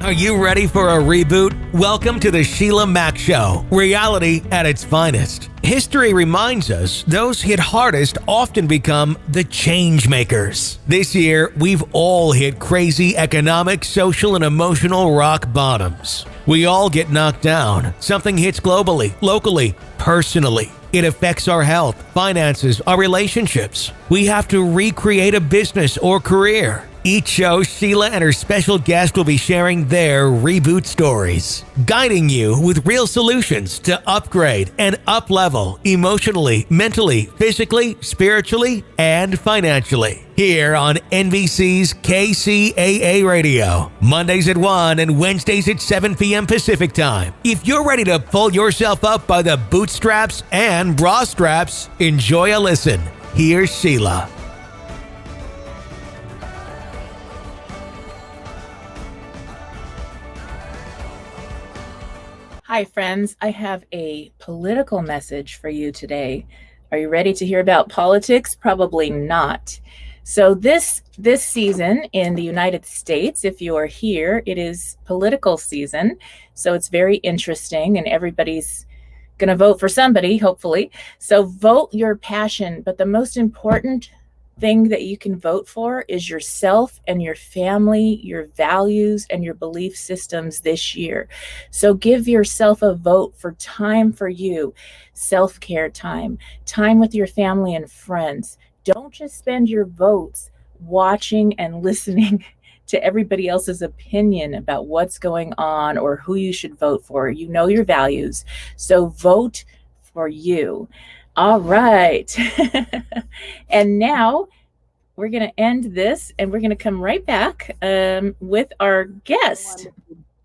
Are you ready for a reboot? Welcome to the Sheila Mack Show, reality at its finest. History reminds us those hit hardest often become the change makers. This year, we've all hit crazy economic, social, and emotional rock bottoms. We all get knocked down. Something hits globally, locally, personally. It affects our health, finances, our relationships. We have to recreate a business or career. Each show, Sheila and her special guest will be sharing their reboot stories, guiding you with real solutions to upgrade and up-level emotionally, mentally, physically, spiritually, and financially. Here on NBC's KCAA Radio, Mondays at 1 and Wednesdays at 7 p.m. Pacific Time. If you're ready to pull yourself up by the bootstraps and bra straps, enjoy a listen. Here's Sheila. Hi, friends. I have a political message for you today. Are you ready to hear about politics? Probably not. So this season in the United States, if you are here, it is political season. So it's very interesting, and everybody's going to vote for somebody, hopefully. So vote your passion. But the most important thing that you can vote for is yourself and your family, your values, and your belief systems this year. So give yourself a vote for time for you, self-care time with your family and friends. Don't just spend your votes watching and listening to everybody else's opinion about what's going on or who you should vote for. You know your values, so vote for you. All right. And now we're going to end this and we're going to come right back with our guest.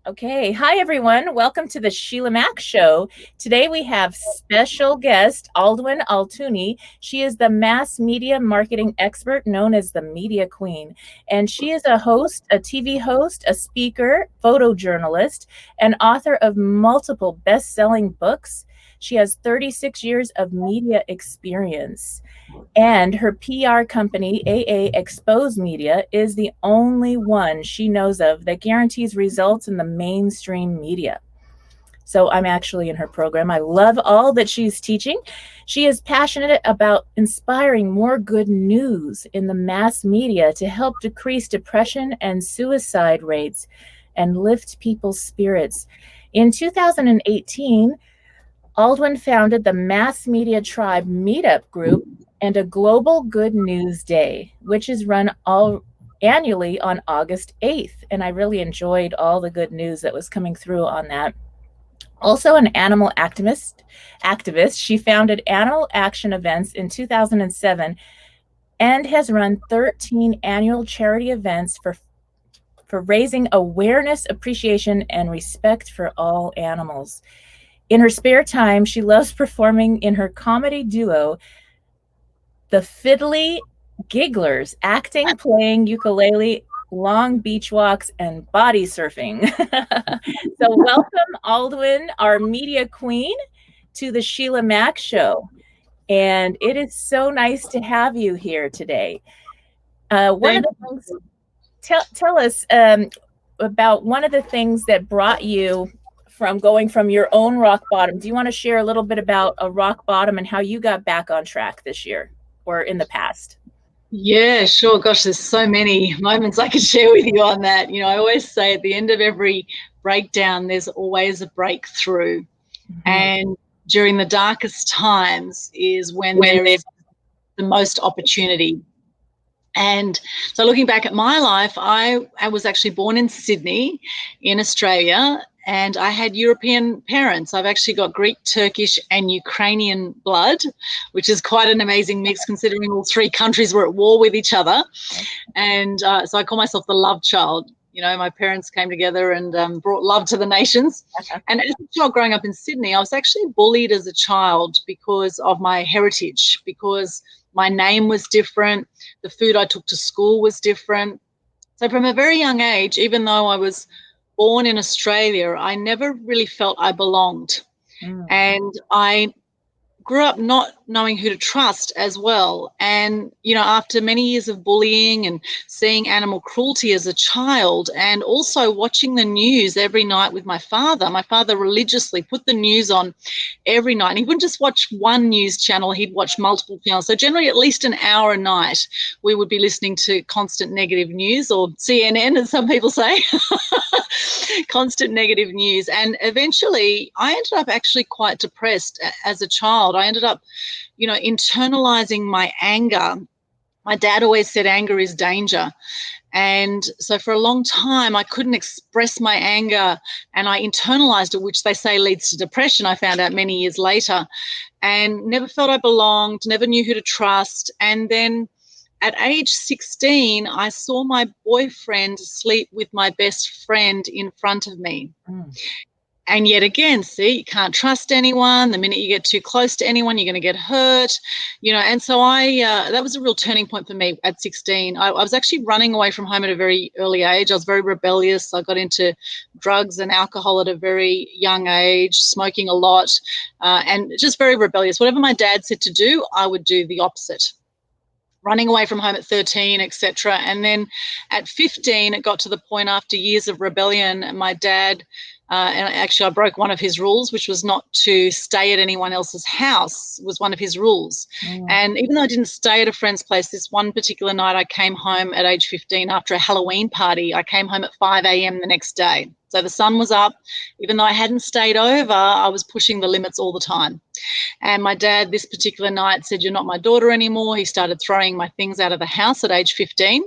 Okay. Hi, everyone. Welcome to the Sheila Mack Show. Today we have special guest Aldwyn Altuny. She is the mass media marketing expert known as the Media Queen. And she is a host, a TV host, a speaker, photojournalist, and author of multiple best-selling books. She has 36 years of media experience, and her PR company, AA Expose Media, is the only one she knows of that guarantees results in the mainstream media. So I'm actually in her program. I love all that she's teaching. She is passionate about inspiring more good news in the mass media to help decrease depression and suicide rates and lift people's spirits. In 2018, Aldwyn founded the Mass Media Tribe Meetup Group and a Global Good News Day, which is run annually on August 8th. And I really enjoyed all the good news that was coming through on that. Also an animal activist, she founded Animal Action Events in 2007 and has run 13 annual charity events for raising awareness, appreciation, and respect for all animals. In her spare time, she loves performing in her comedy duo, the Fiddly Gigglers, acting, playing ukulele, long beach walks, and body surfing. So welcome, Aldwyn, our media queen, to the Sheila Mack Show. And it is so nice to have you here today. Tell us about one of the things that brought you from going from your own rock bottom. Do you want to share a little bit about a rock bottom and how you got back on track this year or in the past? Yeah, sure. Gosh, there's so many moments I could share with you on that. You know, I always say at the end of every breakdown, there's always a breakthrough. Mm-hmm. And during the darkest times is when there is the most opportunity. And so looking back at my life, I was actually born in Sydney in Australia, and I had European parents. I've actually got Greek, Turkish, and Ukrainian blood, which is quite an amazing mix considering all three countries were at war with each other. And so I call myself the love child. You know, my parents came together and brought love to the nations. And as a child growing up in Sydney, I was actually bullied as a child because of my heritage, because my name was different, the food I took to school was different. So from a very young age, even though I was born in Australia, I never really felt I belonged. And I grew up not knowing who to trust as well. And, after many years of bullying and seeing animal cruelty as a child, and also watching the news every night with my father religiously put the news on every night. And he wouldn't just watch one news channel, he'd watch multiple channels. So generally at least an hour a night we would be listening to constant negative news, or CNN as some people say. Constant negative news. And eventually I ended up actually quite depressed as a child. I ended up, internalizing my anger. My dad always said anger is danger. And so for a long time, I couldn't express my anger, and I internalized it, which they say leads to depression, I found out many years later, and never felt I belonged, never knew who to trust. And then at age 16, I saw my boyfriend sleep with my best friend in front of me. And yet again, see, you can't trust anyone. The minute you get too close to anyone, you're going to get hurt, And so that was a real turning point for me at 16. I was actually running away from home at a very early age. I was very rebellious. I got into drugs and alcohol at a very young age, smoking a lot, and just very rebellious. Whatever my dad said to do, I would do the opposite. Running away from home at 13, etc. And then at 15, it got to the point after years of rebellion, my dad, and actually I broke one of his rules, which was not to stay at anyone else's house, was one of his rules. And even though I didn't stay at a friend's place, this one particular night I came home at age 15 after a Halloween party. I came home at 5 a.m. the next day. So the sun was up. Even though I hadn't stayed over, I was pushing the limits all the time. And my dad this particular night said, "You're not my daughter anymore." He started throwing my things out of the house at age 15.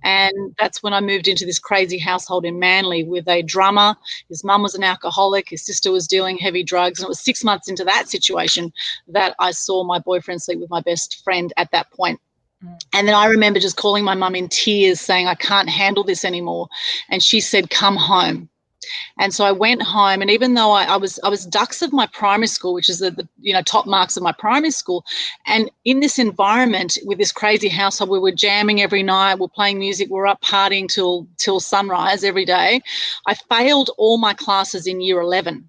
And that's when I moved into this crazy household in Manly with a drummer. His mum was an alcoholic. His sister was dealing heavy drugs. And it was 6 months into that situation that I saw my boyfriend sleep with my best friend at that point. And then I remember just calling my mum in tears saying, "I can't handle this anymore." And she said, "Come home." And so I went home, and even though I was dux of my primary school, which is the top marks of my primary school, and in this environment with this crazy household, we were jamming every night, we're playing music, we're up partying till sunrise every day. I failed all my classes in year 11.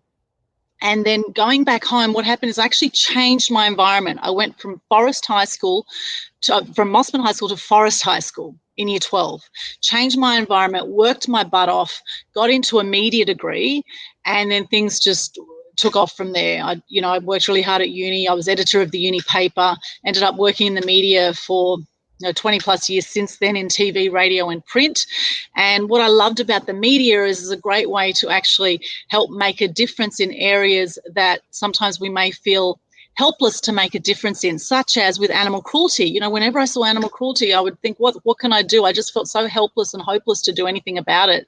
And then going back home, what happened is I actually changed my environment. I went from from Mossman High School to Forest High School in year 12, changed my environment, worked my butt off, got into a media degree, and then things just took off from there. I worked really hard at uni. I was editor of the uni paper, ended up working in the media for 20 plus years since then in TV, radio and print. And what I loved about the media is it's a great way to actually help make a difference in areas that sometimes we may feel helpless to make a difference in, such as with animal cruelty. Whenever I saw animal cruelty, I would think, what can I do? I just felt so helpless and hopeless to do anything about it.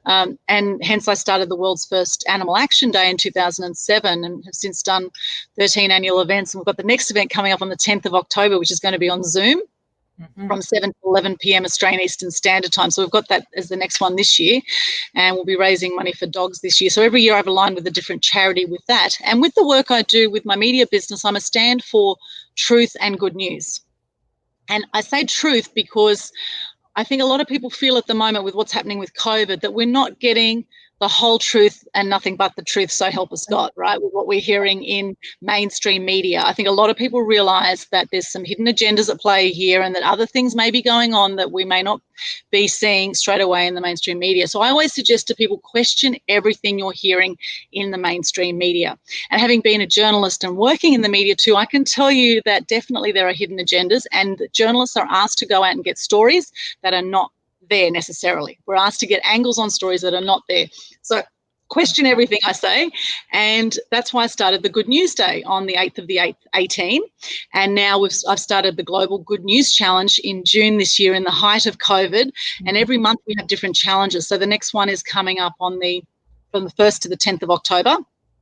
And hence I started the world's first Animal Action Day in 2007 and have since done 13 annual events. And we've got the next event coming up on the 10th of October, which is going to be on Zoom. From 7 to 11 p.m. Australian Eastern Standard Time. So we've got that as the next one this year, and we'll be raising money for dogs this year. So every year I've aligned with a different charity with that. And with the work I do with my media business, I'm a stand for truth and good news. And I say truth because I think a lot of people feel at the moment with what's happening with COVID that we're not getting the whole truth and nothing but the truth, so help us God, right, with what we're hearing in mainstream media. I think a lot of people realise that there's some hidden agendas at play here and that other things may be going on that we may not be seeing straight away in the mainstream media. So I always suggest to people, question everything you're hearing in the mainstream media. And having been a journalist and working in the media too, I can tell you that definitely there are hidden agendas, and journalists are asked to go out and get stories that are not there necessarily. We're asked to get angles on stories that are not there. So question everything I say, and that's why I started the Good News Day on the 8th of the 8th, 18, and now I've started the Global Good News Challenge in June this year in the height of COVID, and every month we have different challenges. So the next one is coming up from the 1st to the 10th of October.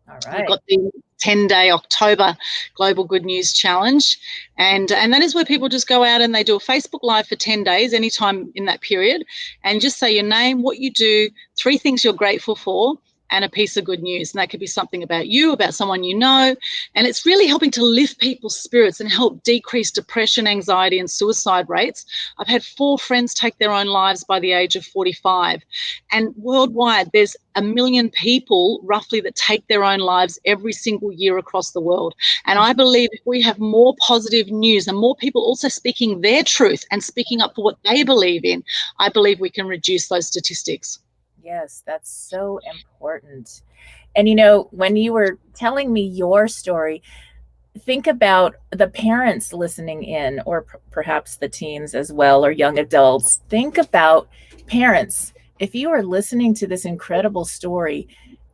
All right. We've got the 10-day October Global Good News Challenge, and that is where people just go out and they do a Facebook Live for 10 days, anytime in that period, and just say your name, what you do, 3 things you're grateful for, and a piece of good news. And that could be something about you, about someone you know. And it's really helping to lift people's spirits and help decrease depression, anxiety, and suicide rates. I've had 4 friends take their own lives by the age of 45. And worldwide, there's 1 million people roughly that take their own lives every single year across the world. And I believe if we have more positive news and more people also speaking their truth and speaking up for what they believe in, I believe we can reduce those statistics. Yes, that's so important. And, you know, when you were telling me your story, think about the parents listening in, or perhaps the teens as well, or young adults. Think about parents. If you are listening to this incredible story,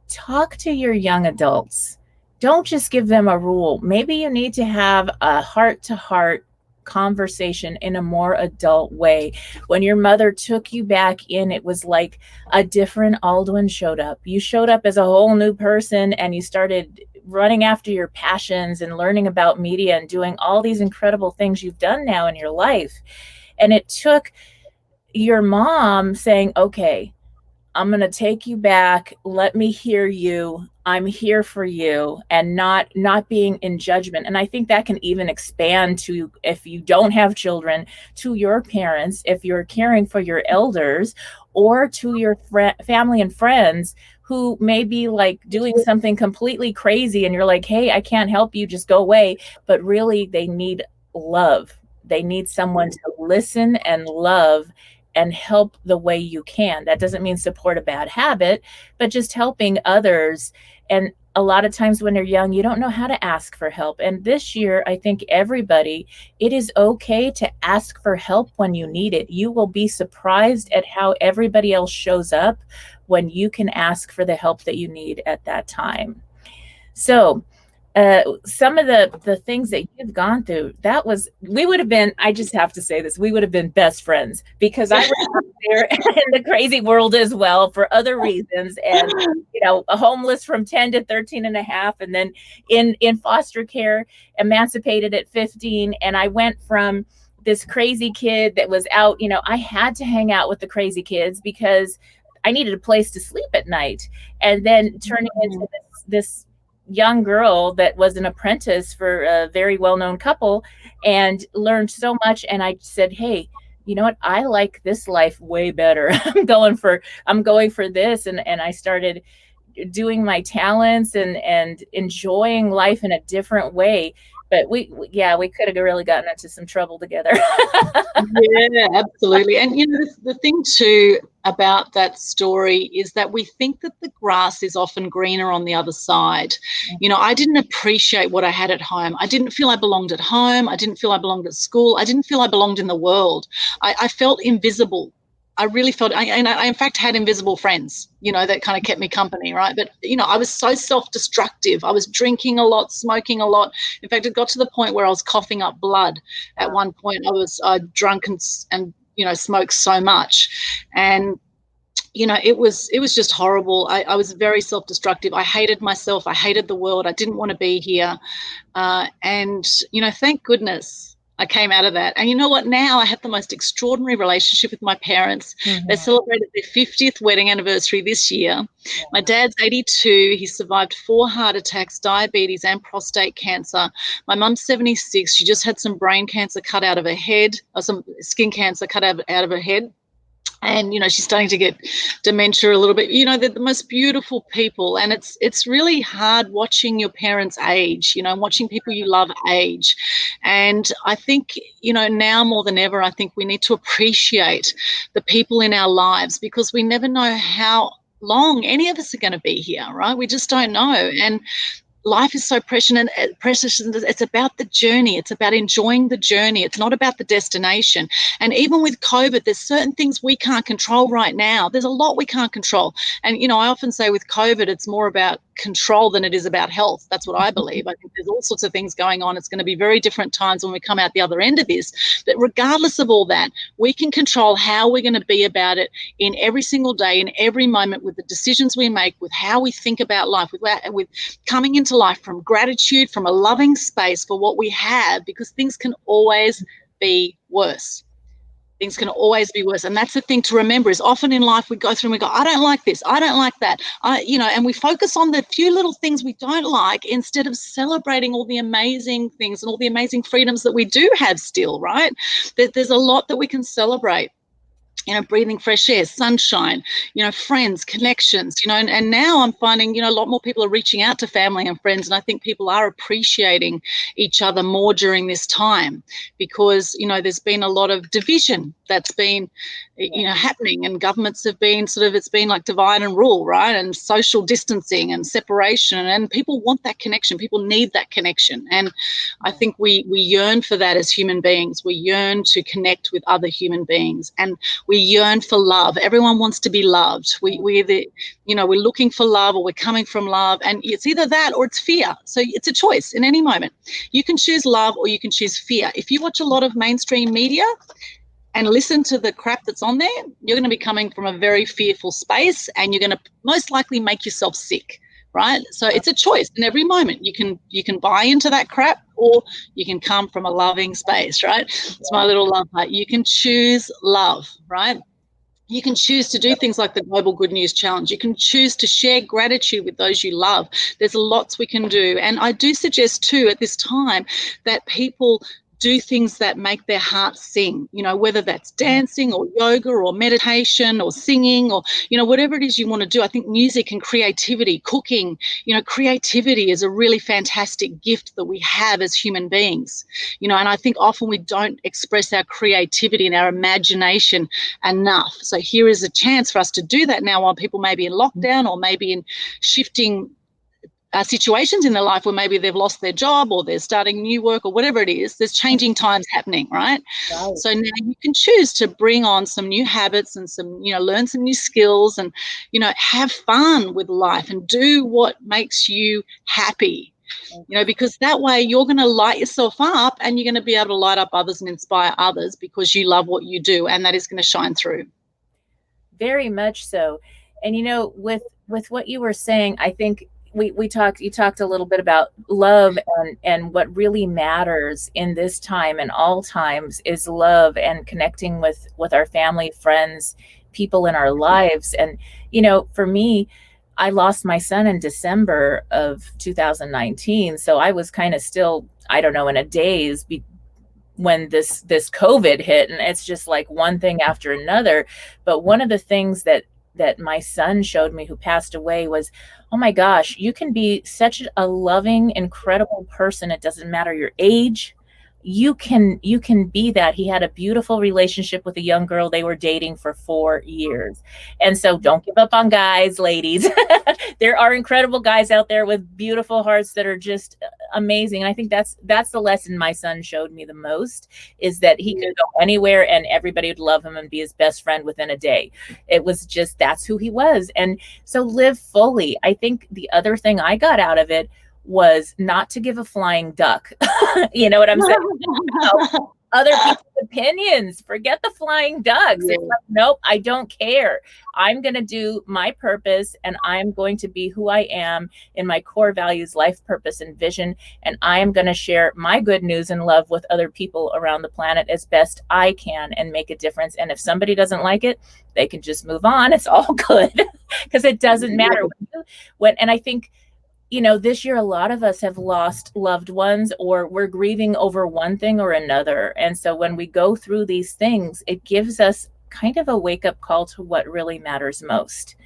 talk to your young adults. Don't just give them a rule. Maybe you need to have a heart-to-heart conversation in a more adult way. When your mother took you back in, it was like a different Aldwyn showed up. You showed up as a whole new person, and you started running after your passions and learning about media and doing all these incredible things you've done now in your life. And it took your mom saying, okay, I'm going to take you back. Let me hear you. I'm here for you, and not being in judgment. And I think that can even expand to, if you don't have children, to your parents, if you're caring for your elders, or to your family and friends who may be like doing something completely crazy. And you're like, hey, I can't help you, just go away. But really, they need love. They need someone to listen and love and help the way you can. That doesn't mean support a bad habit, but just helping others. And a lot of times when you're young, you don't know how to ask for help. And this year, I think everybody, it is okay to ask for help when you need it. You will be surprised at how everybody else shows up when you can ask for the help that you need at that time. So some of the things that you've gone through, we would have been, I just have to say this, we would have been best friends, because I was out there in the crazy world as well for other reasons. And, you know, a homeless from 10 to 13 and a half, and then in foster care, emancipated at 15. And I went from this crazy kid that was out, you know, I had to hang out with the crazy kids because I needed a place to sleep at night. And then turning into this young girl that was an apprentice for a very well-known couple, and learned so much. And I said, hey, you know what? I like this life way better. I'm going for this. And I started doing my talents and enjoying life in a different way. But we could have really gotten into some trouble together. Yeah, absolutely. And, you know, the thing too about that story is that we think that the grass is often greener on the other side. You know, I didn't appreciate what I had at home. I didn't feel I belonged at home. I didn't feel I belonged at school. I didn't feel I belonged in the world. I felt invisible. I really felt, and I in fact had invisible friends, you know, that kind of kept me company, right? But, you know, I was so self-destructive. I was drinking a lot, smoking a lot. In fact, it got to the point where I was coughing up blood. At one point, I was drunk and, you know, smoked so much. And, you know, it was just horrible. I was very self-destructive. I hated myself. I hated the world. I didn't want to be here. And, you know, thank goodness I came out of that. And you know what? Now I have the most extraordinary relationship with my parents. Mm-hmm. They celebrated their 50th wedding anniversary this year. Yeah. My dad's 82. He survived 4 heart attacks, diabetes, and prostate cancer. My mum's 76. She just had some brain cancer cut out of her head, or some skin cancer cut out of her head. And, you know, she's starting to get dementia a little bit. You know, they're the most beautiful people. And it's really hard watching your parents age, you know, watching people you love age. And I think, you know, now more than ever, I think we need to appreciate the people in our lives, because we never know how long any of us are going to be here, right? We just don't know. And life is so precious, and it's about the journey. It's about enjoying the journey. It's not about the destination. And even with COVID, there's certain things we can't control right now. There's a lot we can't control. And, you know, I often say with COVID, it's more about control than it is about health. That's what I believe. I think there's all sorts of things going on. It's going to be very different times when we come out the other end of this. But regardless of all that, we can control how we're going to be about it in every single day, in every moment, with the decisions we make, with how we think about life, with coming into life from gratitude, from a loving space for what we have, because things can always be worse. Things can always be worse. And that's the thing to remember, is often in life we go through and we go, I don't like this, I don't like that. And we focus on the few little things we don't like instead of celebrating all the amazing things and all the amazing freedoms that we do have still, right? There's a lot that we can celebrate. Breathing fresh air, sunshine, friends, connections, and now I'm finding, a lot more people are reaching out to family and friends. And I think people are appreciating each other more during this time because, there's been a lot of division that's been, happening, and governments have been it's been like divide and rule, right? And social distancing and separation, and people want that connection. People need that connection. And I think we yearn for that as human beings. We yearn to connect with other human beings, and we yearn for love. Everyone wants to be loved. We're looking for love, or we're coming from love, and it's either that or it's fear. So it's a choice in any moment. You can choose love or you can choose fear. If you watch a lot of mainstream media and listen to the crap that's on there, you're going to be coming from a very fearful space, and you're going to most likely make yourself sick, right? So it's a choice in every moment. You can buy into that crap, or you can come from a loving space, right? It's my little love part. You can choose love, right? You can choose to do things like the Global Good News Challenge. You can choose to share gratitude with those you love. There's lots we can do. And I do suggest too at this time that people do things that make their hearts sing, whether that's dancing or yoga or meditation or singing or, whatever it is you want to do. I think music and creativity, cooking, creativity is a really fantastic gift that we have as human beings, and I think often we don't express our creativity and our imagination enough. So here is a chance for us to do that now while people may be in lockdown or maybe in shifting situations in their life where maybe they've lost their job or they're starting new work or whatever it is. There's changing times happening, right? So now you can choose to bring on some new habits and some, learn some new skills and, have fun with life and do what makes you happy, because that way you're going to light yourself up and you're going to be able to light up others and inspire others because you love what you do, and that is going to shine through. Very much so. And, with what you were saying, I think you talked a little bit about love, and what really matters in this time and all times is love and connecting with our family, friends, people in our lives. And, for me, I lost my son in December of 2019. So I was kind of still, I don't know, in a daze when this COVID hit, and it's just like one thing after another. But one of the things that my son showed me, who passed away, was, oh my gosh, you can be such a loving, incredible person. It doesn't matter your age. You can be that. He had a beautiful relationship with a young girl. They were dating for 4 years. And so don't give up on guys, ladies. There are incredible guys out there with beautiful hearts that are just amazing. And I think that's the lesson my son showed me the most, is that he could go anywhere and everybody would love him and be his best friend within a day. It was just, that's who he was. And so live fully. I think the other thing I got out of it was not to give a flying duck. You know what I'm saying? Other people's opinions. Forget the flying ducks. It's like, nope, I don't care. I'm going to do my purpose, and I'm going to be who I am in my core values, life purpose, and vision. And I am going to share my good news and love with other people around the planet as best I can and make a difference. And if somebody doesn't like it, they can just move on. It's all good, because it doesn't matter and I think, this year, a lot of us have lost loved ones, or we're grieving over one thing or another. And so when we go through these things, it gives us kind of a wake-up call to what really matters most.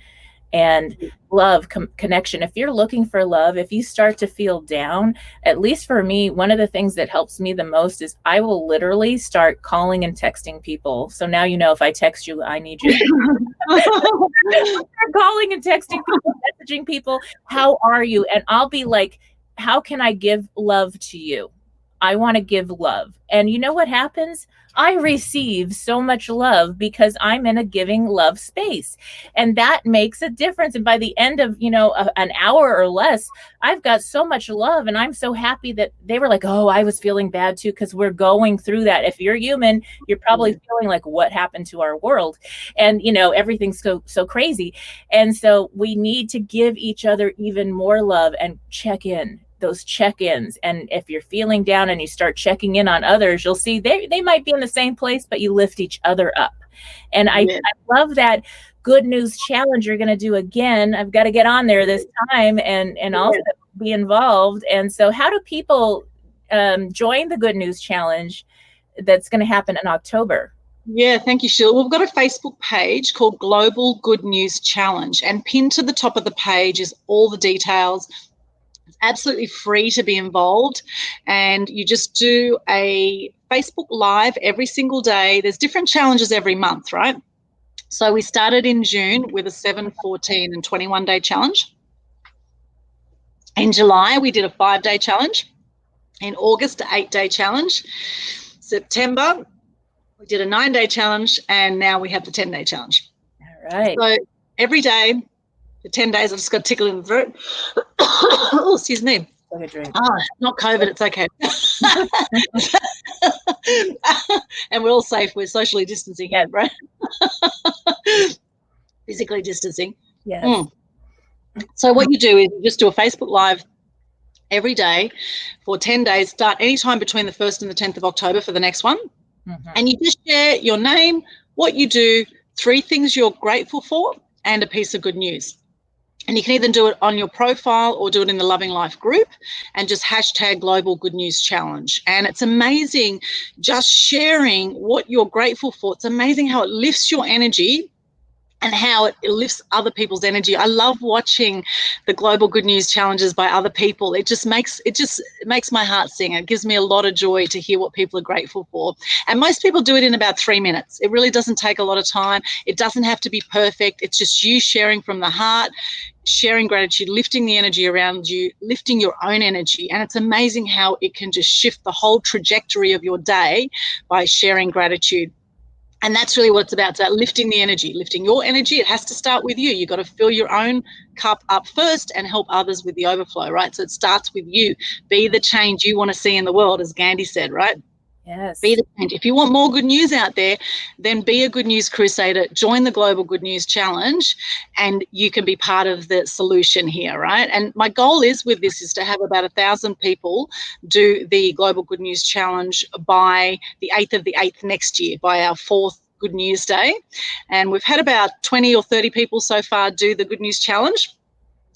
And love, connection. If you're looking for love, if you start to feel down, at least for me, one of the things that helps me the most is I will literally start calling and texting people. So now, if I text you, I need you. Calling and texting people, messaging people, how are you? And I'll be like, how can I give love to you? I want to give love. And you know what happens? I receive so much love because I'm in a giving love space. And that makes a difference. And by the end of, an hour or less, I've got so much love. And I'm so happy that they were like, oh, I was feeling bad too, because we're going through that. If you're human, you're probably feeling like, what happened to our world? And, everything's so crazy. And so we need to give each other even more love and check in. those check-ins. And if you're feeling down and you start checking in on others, you'll see they might be in the same place, but you lift each other up. And I love that good news challenge you're going to do again. I've got to get on there this time and also be involved. And so how do people join the good news challenge that's going to happen in October? Yeah, thank you, Sheila. We've got a Facebook page called Global Good News Challenge, and pinned to the top of the page is all the details. It's absolutely free to be involved, and you just do a Facebook Live every single day. There's different challenges every month, right? So we started in June with a 7, 14, and 21-day challenge. In July, we did a 5-day challenge. In August, an 8-day challenge. September, we did a 9-day challenge, and now we have the 10-day challenge. All right. So every day, for 10 days, I've just got a tickle in the throat. Oh, excuse me. Not COVID, it's okay. And we're all safe. We're socially distancing here, right? Physically distancing. Yes. So what you do is you just do a Facebook Live every day for 10 days. Start anytime between the 1st and the 10th of October for the next one. And you just share your name, what you do, 3 things you're grateful for, and a piece of good news. And you can either do it on your profile or do it in the Loving Life group, and just hashtag Global Good News Challenge. And it's amazing just sharing what you're grateful for. It's amazing how it lifts your energy and how it lifts other people's energy. I love watching the Global Good News Challenges by other people. It just makes my heart sing. It gives me a lot of joy to hear what people are grateful for. And most people do it in about 3 minutes. It really doesn't take a lot of time. It doesn't have to be perfect. It's just you sharing from the heart, sharing gratitude, lifting the energy around you, lifting your own energy. And it's amazing how it can just shift the whole trajectory of your day by sharing gratitude. And that's really what it's about. It's about lifting the energy, lifting your energy. It has to start with you. You've got to fill your own cup up first and help others with the overflow, right? So it starts with you. Be the change you want to see in the world, as Gandhi said, right? Yes. Be the change. If you want more good news out there, then be a good news crusader. Join the Global Good News Challenge, and you can be part of the solution here, right? And my goal is with this is to have about 1,000 people do the Global Good News Challenge by the 8th of the 8th next year, by our 4th Good News Day. And we've had about 20 or 30 people so far do the Good News Challenge,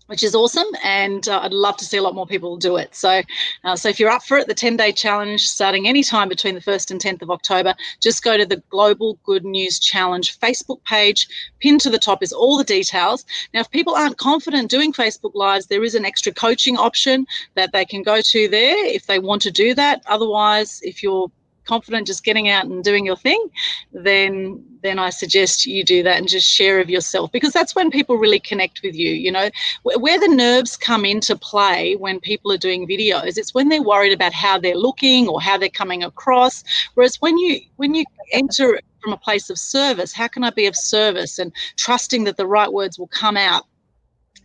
which is awesome, and I'd love to see a lot more people do it. So if you're up for it, the 10-day challenge starting anytime between the 1st and 10th of October, just go to the Global Good News Challenge Facebook page. Pinned to the top is all the details. Now, if people aren't confident doing Facebook Lives, there is an extra coaching option that they can go to there if they want to do that. Otherwise, if you're confident just getting out and doing your thing, then I suggest you do that and just share of yourself, because that's when people really connect with you. You know, where the nerves come into play when people are doing videos, it's when they're worried about how they're looking or how they're coming across. Whereas when you enter from a place of service, how can I be of service, and trusting that the right words will come out,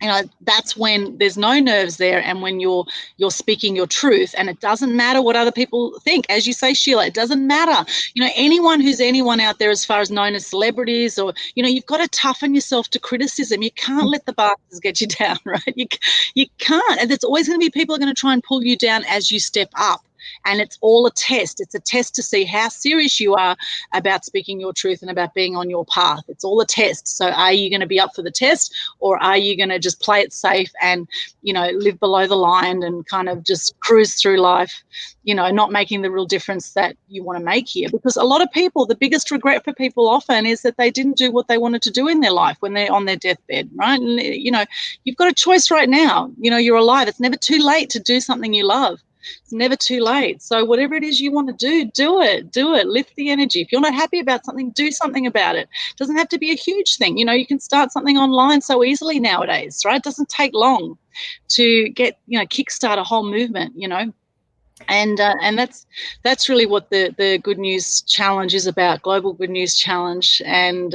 you know, that's when there's no nerves there, and when you're speaking your truth, and it doesn't matter what other people think. As you say, Sheila, it doesn't matter. You know, anyone who's anyone out there, as far as known as celebrities, or, you know, you've got to toughen yourself to criticism. You can't let the bastards get you down, right? You can't. And there's always going to be people who are going to try and pull you down as you step up. And it's all a test. It's a test to see how serious you are about speaking your truth and about being on your path. It's all a test. So are you going to be up for the test, or are you going to just play it safe and, you know, live below the line and kind of just cruise through life, you know, not making the real difference that you want to make here? Because a lot of people, the biggest regret for people often is that they didn't do what they wanted to do in their life when they're on their deathbed, right? And, you know, you've got a choice right now. You know, you're alive. It's never too late to do something you love. It's never too late. So whatever it is you want to do it. Lift the energy. If you're not happy about something, do something about it. It doesn't have to be a huge thing. You know, you can start something online so easily nowadays, right? It doesn't take long to get, you know, kickstart a whole movement, you know. And that's really what the Good News Challenge is about, Global Good News Challenge. And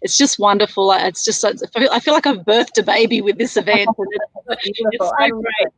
it's just wonderful. It's just, I feel like I've birthed a baby with this event. It's so great.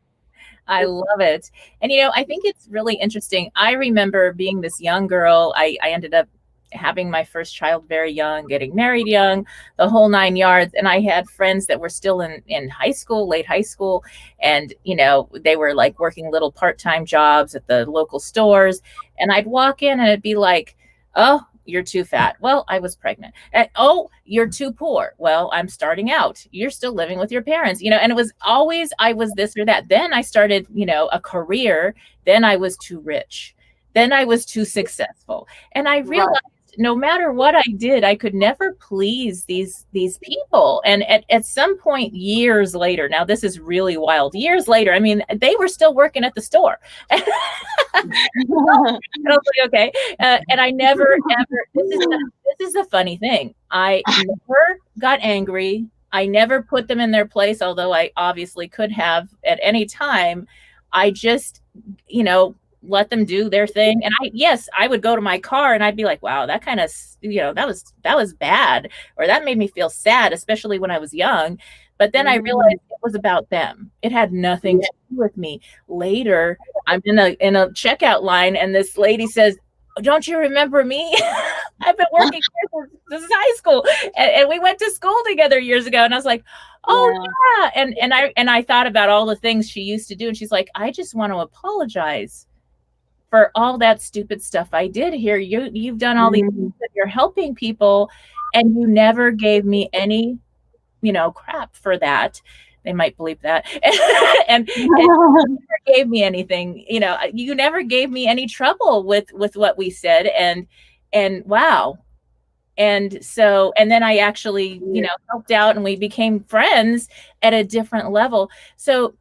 I love it. And, you know, I think it's really interesting. I remember being this young girl. I ended up having my first child very young, getting married young, the whole 9 yards. And I had friends that were still in high school, late high school. And, you know, they were like working little part-time jobs at the local stores. And I'd walk in and it'd be like, oh, you're too fat. Well, I was pregnant. And, oh, you're too poor. Well, I'm starting out. You're still living with your parents, you know, and it was always, I was this or that. Then I started, you know, a career. Then I was too rich. Then I was too successful. And I realized no matter what I did, I could never please these people. And at some point, years later, now this is really wild, years later, I mean, they were still working at the store. And I was like, okay. And I never, ever, this is the funny thing. I never got angry. I never put them in their place, although I obviously could have at any time. I just, you know, let them do their thing. And I would go to my car and I'd be like, wow, that kind of, you know, that was bad, or that made me feel sad, especially when I was young. But then I realized it was about them. It had nothing to do with me. Later, I'm in a checkout line and this lady says, don't you remember me? I've been working here since high school, and we went to school together years ago. And I was like, oh yeah. And I thought about all the things she used to do. And she's like, I just want to apologize for all that stupid stuff I did here. You've done all these things that you're helping people, and you never gave me any, you know, crap for that. They might bleep that. and you never gave me anything, you know, you never gave me any trouble with what we said. And wow. And so, and then I actually, you know, helped out and we became friends at a different level. So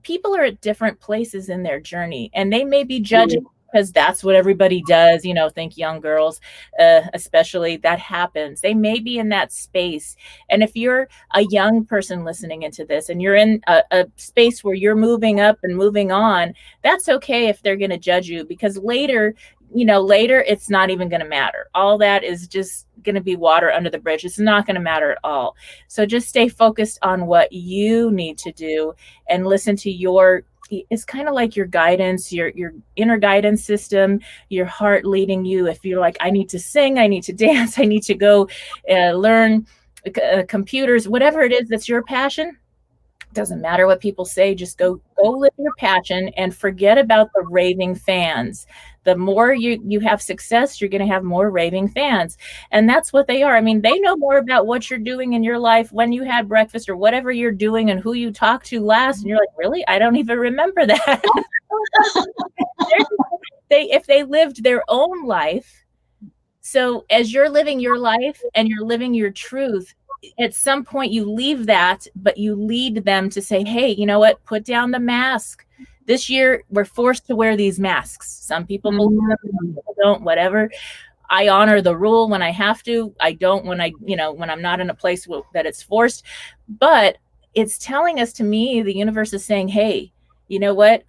people are at different places in their journey, and they may be judging because that's what everybody does, you know, think young girls, especially, that happens. They may be in that space. And if you're a young person listening into this and you're in a space where you're moving up and moving on, that's okay if they're going to judge you, because later, you know, it's not even going to matter. All that is just going to be water under the bridge. It's not going to matter at all. So just stay focused on what you need to do and listen to it's kind of like your guidance, your inner guidance system, your heart leading you. If you're like, I need to sing, I need to dance, I need to go learn computers, whatever it is that's your passion. Doesn't matter what people say, just go live your passion and forget about the raving fans. The more you have success, you're going to have more raving fans. And that's what they are. I mean, they know more about what you're doing in your life, when you had breakfast or whatever you're doing, and who you talked to last. And you're like, really? I don't even remember that. If they lived their own life. So as you're living your life and you're living your truth, at some point you leave that, but you lead them to say, hey, you know what? Put down the mask. This year, we're forced to wear these masks. Some people believe them, some people don't, whatever. I honor the rule when I have to. I don't when I'm not in a place that it's forced. But it's telling us, to me, the universe is saying, hey, you know what?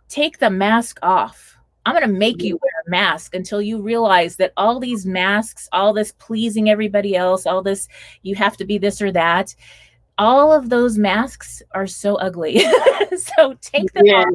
Take the mask off. I'm going to make you wear a mask until you realize that all these masks, all this pleasing everybody else, all this, you have to be this or that, all of those masks are so ugly. So take them off,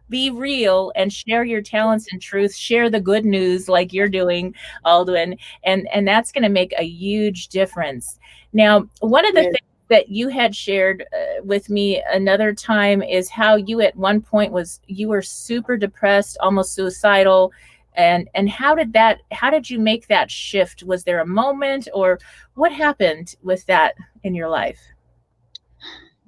be real, and share your talents and truth. Share the good news like you're doing, Aldwyn, and that's going to make a huge difference. Now, one of the things that you had shared with me another time is how you at one point you were super depressed, almost suicidal. And how did you make that shift? Was there a moment, or what happened with that in your life?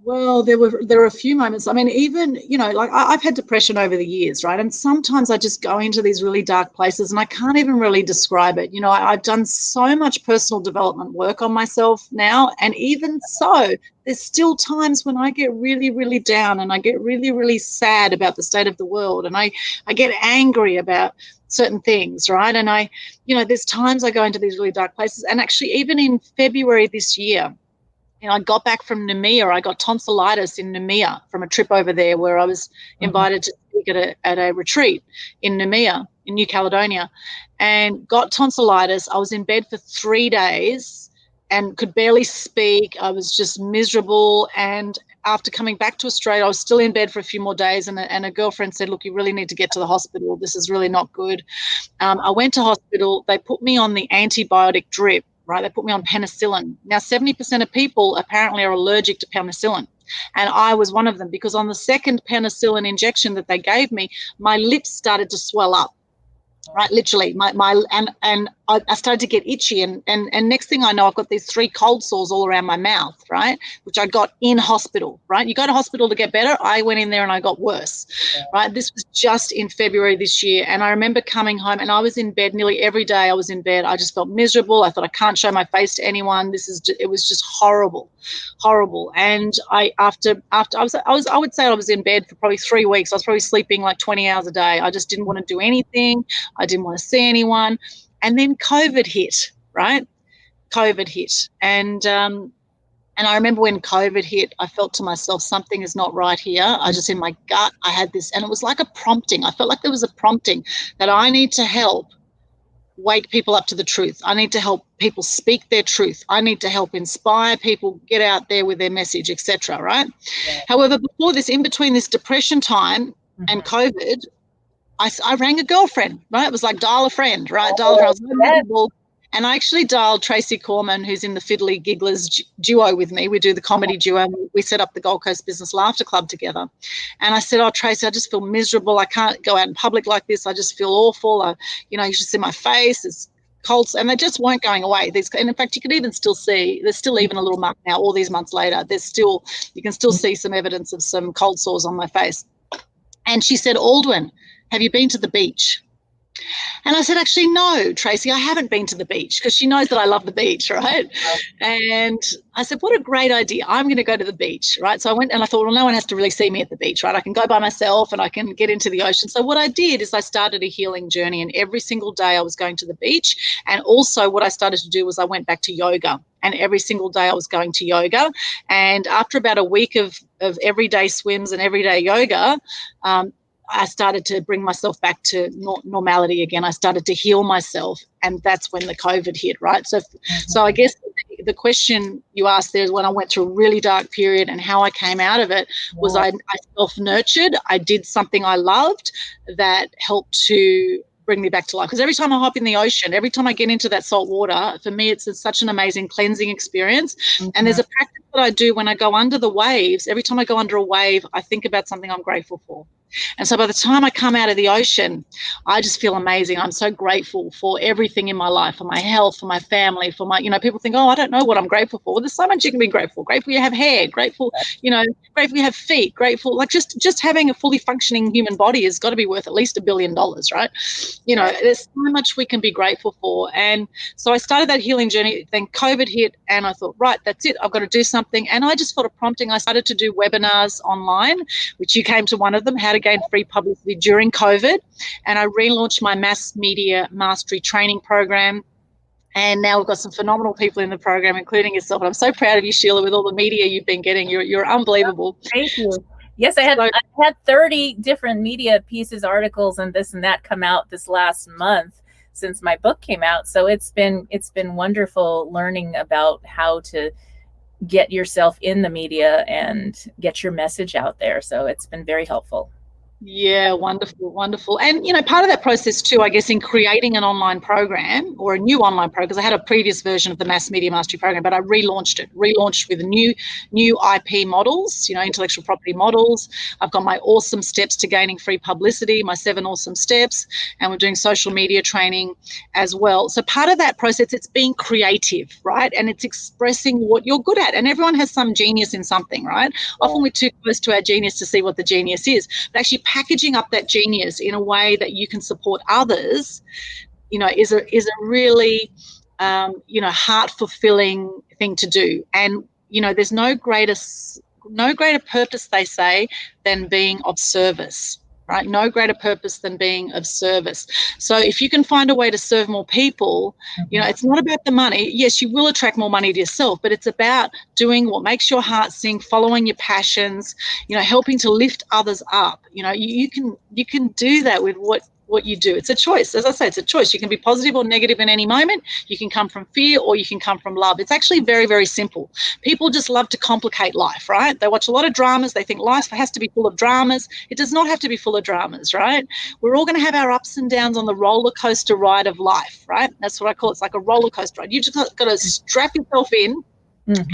Well, there were a few moments. I mean, even, you know, like I've had depression over the years, right? And sometimes I just go into these really dark places and I can't even really describe it. You know, I've done so much personal development work on myself now. And even so, there's still times when I get really, really down and I get really, really sad about the state of the world. And I get angry about certain things, right? And there's times I go into these really dark places. And actually, even in February this year, you know, I got back from Nemea. I got tonsillitis in Nemea from a trip over there where I was invited to speak at a retreat in Nemea in New Caledonia, and got tonsillitis. I was in bed for 3 days and could barely speak. I was just miserable, and after coming back to Australia, I was still in bed for a few more days, and a girlfriend said, look, you really need to get to the hospital. This is really not good. I went to hospital. They put me on the antibiotic drip, right? They put me on penicillin. Now, 70% of people apparently are allergic to penicillin. And I was one of them, because on the second penicillin injection that they gave me, my lips started to swell up. Right, literally, and I started to get itchy, and next thing I know, I've got these 3 cold sores all around my mouth, right, which I got in hospital, right? You go to hospital to get better. I went in there and I got worse, right? This was just in February this year, and I remember coming home and I was in bed nearly every day. I was in bed. I just felt miserable. I thought, I can't show my face to anyone. It was just horrible. And I would say I was in bed for probably 3 weeks. I was probably sleeping like 20 hours a day. I just didn't want to do anything. I didn't want to see anyone. And then COVID hit, right? COVID hit. And I remember when COVID hit, I felt to myself, something is not right here. I just, in my gut, I had this, and it was like a prompting. I felt like there was a prompting that I need to help wake people up to the truth. I need to help people speak their truth. I need to help inspire people, get out there with their message, etc. Right? Yeah. However, before this, in between this depression time and COVID, I rang a girlfriend, right? It was like dial a friend, right? Dial a friend. I was miserable. And I actually dialed Tracy Corman, who's in the Fiddly Gigglers duo with me. We do the comedy duo. We set up the Gold Coast Business Laughter Club together. And I said, oh, Tracy, I just feel miserable. I can't go out in public like this. I just feel awful. You should see my face. It's cold. And they just weren't going away. And in fact, you can even still see, there's still even a little mark now, all these months later, you can still see some evidence of some cold sores on my face. And she said, Aldwyn, have you been to the beach? And I said, actually, no, Tracy, I haven't been to the beach, because she knows that I love the beach, right? And I said, what a great idea. I'm going to go to the beach, right? So I went and I thought, well, no one has to really see me at the beach, right? I can go by myself and I can get into the ocean. So what I did is I started a healing journey, and every single day I was going to the beach. And also what I started to do was I went back to yoga, and every single day I was going to yoga. And after about a week of everyday swims and everyday yoga, I started to bring myself back to normality again. I started to heal myself, and that's when the COVID hit, right? So I guess the question you asked there is, when I went through a really dark period and how I came out of it, was I self-nurtured. I did something I loved that helped to bring me back to life. Because every time I hop in the ocean, every time I get into that salt water, for me, it's such an amazing cleansing experience. And there's a practice that I do when I go under the waves. Every time I go under a wave, I think about something I'm grateful for. And so by the time I come out of the ocean, I just feel amazing. I'm so grateful for everything in my life, for my health, for my family, for my, people think, oh, I don't know what I'm grateful for. Well, there's so much you can be grateful. Grateful you have hair, grateful, grateful you have feet, grateful, like just having a fully functioning human body has got to be worth at least $1 billion, right? There's so much we can be grateful for. And so I started that healing journey. Then COVID hit, and I thought, right, that's it. I've got to do something. And I just felt a prompting. I started to do webinars online, which you came to one of them, how to gain free publicity during COVID. And I relaunched my mass media mastery training program. And now we've got some phenomenal people in the program, including yourself. And I'm so proud of you, Sheila, with all the media you've been getting. You're unbelievable. Thank you. Yes, I had 30 different media pieces, articles, and this and that come out this last month since my book came out. So it's been wonderful learning about how to get yourself in the media and get your message out there. So it's been very helpful. Yeah, wonderful. And, part of that process too, I guess, in creating an online program or a new online program, because I had a previous version of the Mass Media Mastery program, but I relaunched with new IP models, intellectual property models. I've got my awesome steps to gaining free publicity, my 7 awesome steps, and we're doing social media training as well. So part of that process, it's being creative, right? And it's expressing what you're good at. And everyone has some genius in something, right? Often we're too close to our genius to see what the genius is, but actually packaging up that genius in a way that you can support others, is a really, heart fulfilling thing to do. And, there's no greater purpose, they say, than being of service, right? No greater purpose than being of service. So if you can find a way to serve more people, it's not about the money. Yes, you will attract more money to yourself, but it's about doing what makes your heart sing, following your passions, helping to lift others up. You can do that with what you do. It's a choice. As I say, it's a choice. You can be positive or negative in any moment. You can come from fear or you can come from love. It's actually very, very simple. People just love to complicate life, right? They watch a lot of dramas. They think life has to be full of dramas. It does not have to be full of dramas, right? We're all going to have our ups and downs on the roller coaster ride of life, right? That's what I call it. It's like a roller coaster ride. You just got to strap yourself in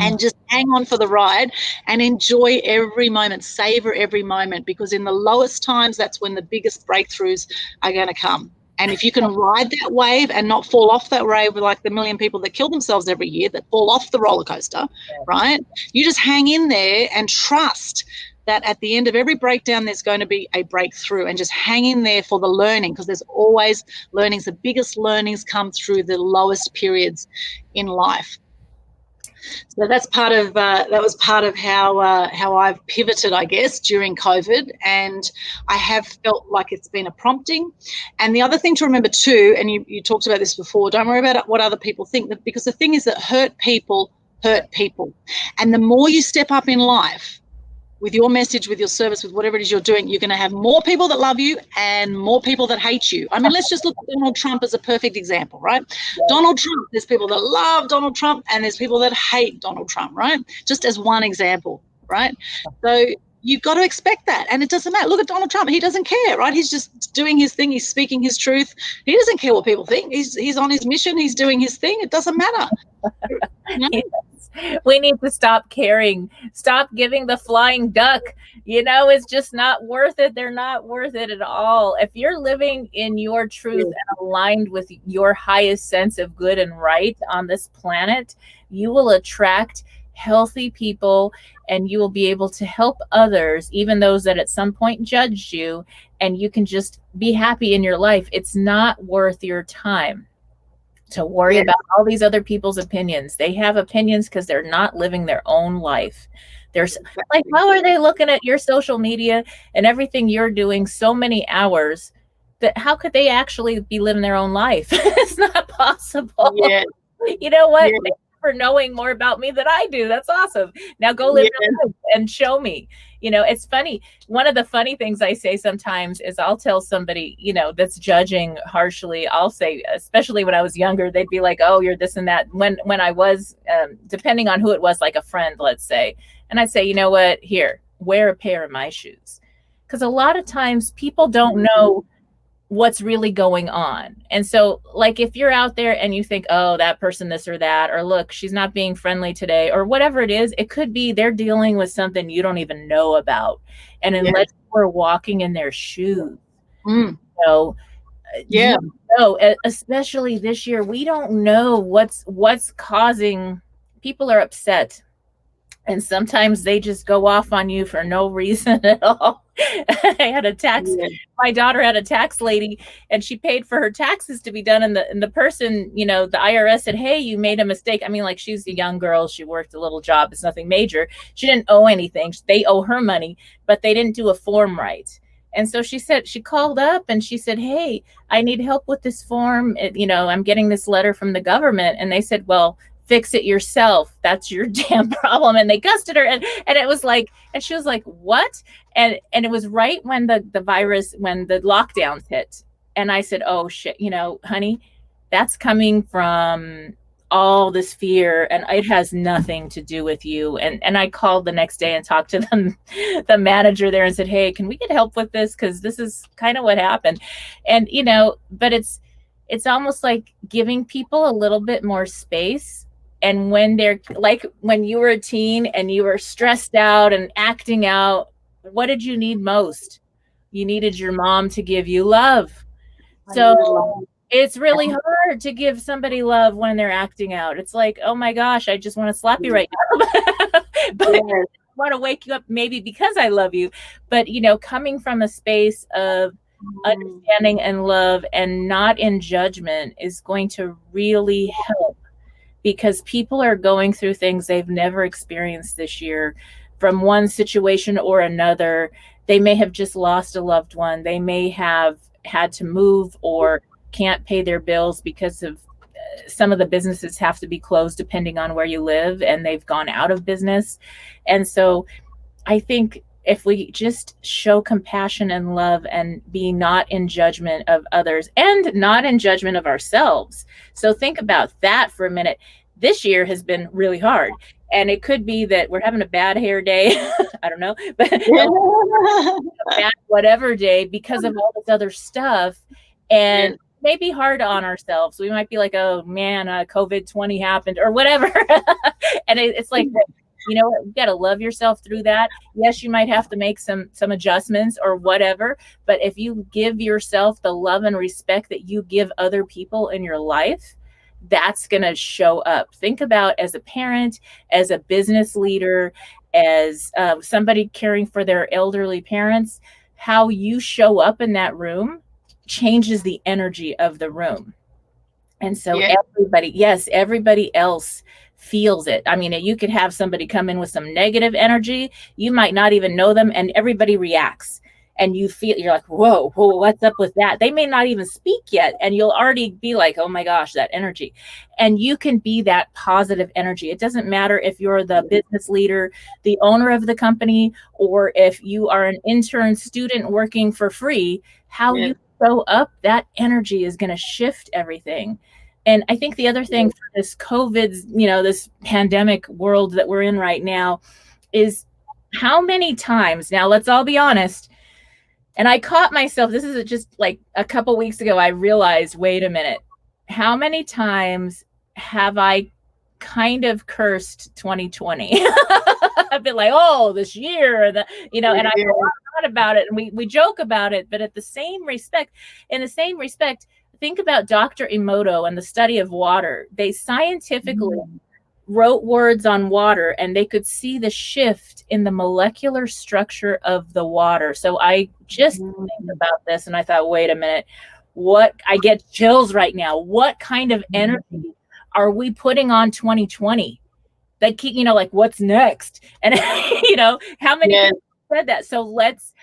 and just hang on for the ride and enjoy every moment, savor every moment, because in the lowest times, that's when the biggest breakthroughs are going to come. And if you can ride that wave and not fall off that wave with like the million people that kill themselves every year that fall off the roller coaster, right? You just hang in there and trust that at the end of every breakdown, there's going to be a breakthrough, and just hang in there for the learning, because there's always learnings. The biggest learnings come through the lowest periods in life. So that's part of that was part of how I've pivoted, I guess, during COVID, and I have felt like it's been a prompting. And the other thing to remember too, and you talked about this before, don't worry about what other people think, because the thing is that hurt people, and the more you step up in life with your message, with your service, with whatever it is you're doing, you're going to have more people that love you and more people that hate you. I mean, let's just look at Donald Trump as a perfect example, right? Yeah. Donald Trump, there's people that love Donald Trump and there's people that hate Donald Trump, right? Just as one example, right? So you've got to expect that. And it doesn't matter. Look at Donald Trump. He doesn't care, right? He's just doing his thing. He's speaking his truth. He doesn't care what people think. He's on his mission. He's doing his thing. It doesn't matter. You know? We need to stop caring, stop giving the flying duck. It's just not worth it. They're not worth it at all. If you're living in your truth and aligned with your highest sense of good and right on this planet, you will attract healthy people and you will be able to help others, even those that at some point judged you, and you can just be happy in your life. It's not worth your time to worry about all these other people's opinions. They have opinions because they're not living their own life. There's like, how are they looking at your social media and everything you're doing so many hours that how could they actually be living their own life? It's not possible. Yeah. You know what? Yeah. Thank you for knowing more about me than I do. That's awesome. Now go live your life and show me. It's funny. One of the funny things I say sometimes is I'll tell somebody, that's judging harshly. I'll say, especially when I was younger, they'd be like, oh, you're this and that. When I was, depending on who it was, like a friend, let's say. And I'd say, you know what, here, wear a pair of my shoes. Because a lot of times people don't know what's really going on. And so like if you're out there and you think, oh, that person, this or that, or look, she's not being friendly today, or whatever it is, it could be they're dealing with something you don't even know about. And unless we're walking in their shoes, especially this year, we don't know what's causing, people are upset. And sometimes they just go off on you for no reason at all. My daughter had a tax lady and she paid for her taxes to be done. And the person, the IRS said, hey, you made a mistake. I mean, like she's a young girl. She worked a little job. It's nothing major. She didn't owe anything. They owe her money, but they didn't do a form right. And so she called up and she said, hey, I need help with this form. I'm getting this letter from the government. And they said, well, fix it yourself. That's your damn problem. And they gusted her. And it was like, and she was like, what? And it was right when the virus, when the lockdowns hit. And I said, oh shit, honey, that's coming from all this fear and it has nothing to do with you. And I called the next day and talked to the manager there and said, hey, can we get help with this? Cause this is kind of what happened. And, but it's almost like giving people a little bit more space. And when they're like, when you were a teen and you were stressed out and acting out, what did you need most? You needed your mom to give you love. So it's really hard to give somebody love when they're acting out. It's like, oh my gosh, I just want to slap you right now. But I want to wake you up maybe because I love you. But, coming from a space of understanding and love and not in judgment is going to really help. Because people are going through things they've never experienced this year from one situation or another. They may have just lost a loved one. They may have had to move or can't pay their bills because of some of the businesses have to be closed depending on where you live and they've gone out of business. And so I think if we just show compassion and love and be not in judgment of others and not in judgment of ourselves. So think about that for a minute. This year has been really hard. And it could be that we're having a bad hair day. I don't know, but a bad whatever day because of all this other stuff. And maybe hard on ourselves. We might be like, oh man, COVID-20 happened or whatever. And it's like, you know what, you got to love yourself through that. Yes, you might have to make some adjustments or whatever, but if you give yourself the love and respect that you give other people in your life, that's going to show up. Think about, as a parent, as a business leader, as somebody caring for their elderly parents, how you show up in that room changes the energy of the room. And so everybody else feels it. I mean, you could have somebody come in with some negative energy. You might not even know them, and everybody reacts. And you're like, whoa, what's up with that? They may not even speak yet, and you'll already be like, oh my gosh, that energy. And you can be that positive energy. It doesn't matter if you're the business leader, the owner of the company, or if you are an intern student working for free. How you show up, that energy is going to shift everything. And I think the other thing for this COVID, this pandemic world that we're in right now, is how many times, now let's all be honest, and I caught myself, this is just like a couple weeks ago, I realized, wait a minute, how many times have I kind of cursed 2020? I've been like, oh, this year, and I thought about it, and we joke about it, but in the same respect, think about Dr. Emoto and the study of water. They scientifically wrote words on water, and they could see the shift in the molecular structure of the water. So I just think about this, and I thought, wait a minute, I get chills right now. What kind of energy are we putting on 2020? That keep, like, what's next? And how many people said that? So let's